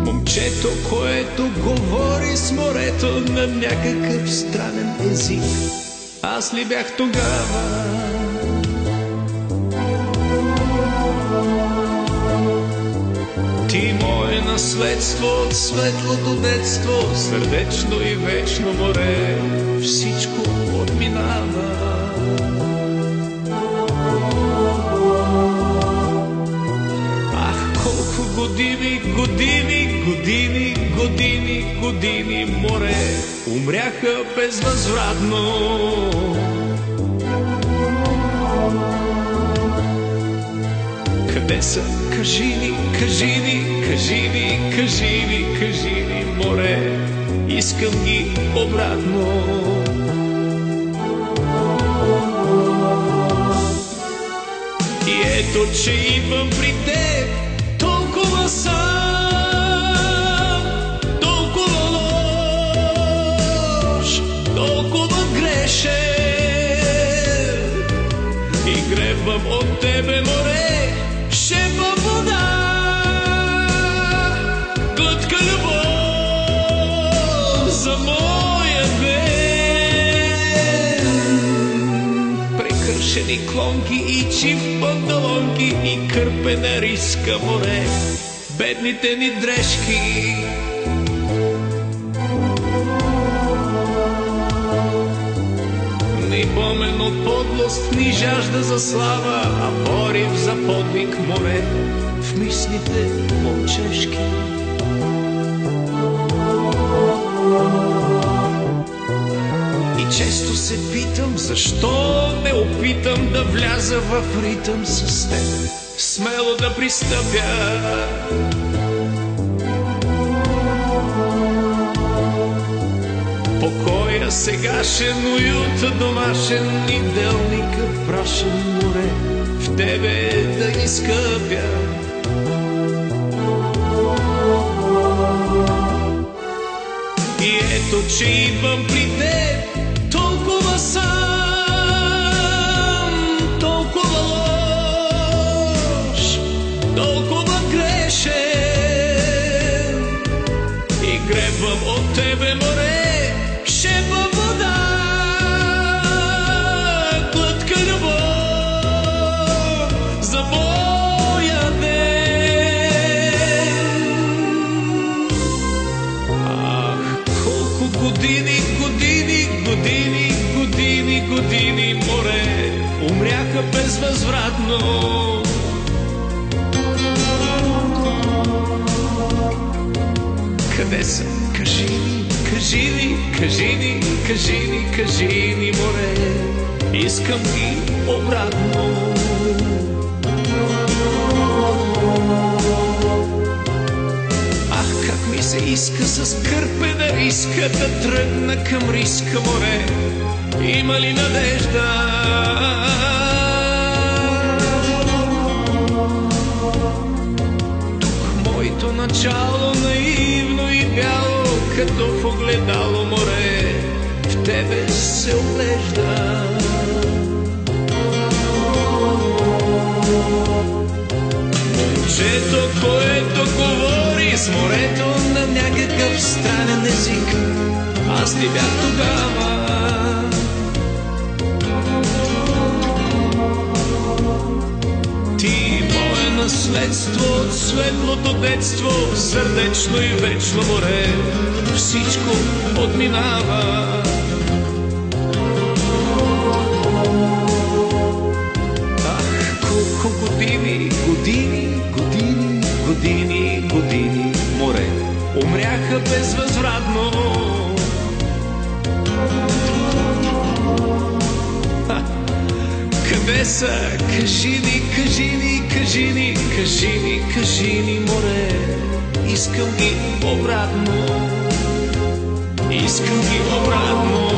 Момчето, което говори с морето на някакъв странен език. Аз ли бях тогава? Ти мое наследство от светлото детство, сърдечно и вечно море, всичко отминава. Ах, колко години, години, години, години, години море умряха безвъзвратно. Къде са? Кажи ни, кажи ни, кажи ни, кажи ни, кажи ни, море, искам ги обратно. И ето, че идвам при теб, толкова сам, толкова лош, толкова грешен, и гребвам от тебе, море, шепа вода, глътка любов за моя ден. Прекършени клонки и чиф панталонки и кърпена риска, море, бедните ни дрежки. Ни помен от подлост, ни жажда за слава, а порив за подвиг, море, в мислите момчешки. И често се питам, защо не опитам да вляза в ритъм с теб, смело да пристъпя. Покоя сегашен, уют домашен и делника прашен, море, в тебе да изкъпя. И ето, че идвам при теб, толкова сам, толкова лош, толкова грешен, и гребвам от тебе, море, шепа вода, глътка любов за моя ден. Ах, колко години, години, години, години, години, море, умряха безвъзвратно. Къде са? Кажи ни, кажи ни, кажи ни, кажи ни, кажи ни, море, искам ги обратно. Ах, как ми се иска с кърпена риска да тръгна към риска, море, има ли надежда? Тук моето начало наивно и бяло, като в огледало, море, в тебе се оглежда. Момчето, което говори с морето на някакъв странен език, аз ли бях тогава? Ти мое наследство от светлото детство, сърдечно и вечно море, всичко отминава. Ах, колко години, години, години, години, години, море, умряха безвъзвратно. Къде са? Кажи ни, кажи ни, кажи ни, кажи ни, кажи ни, море, искам ги обратно, искам ги обратно.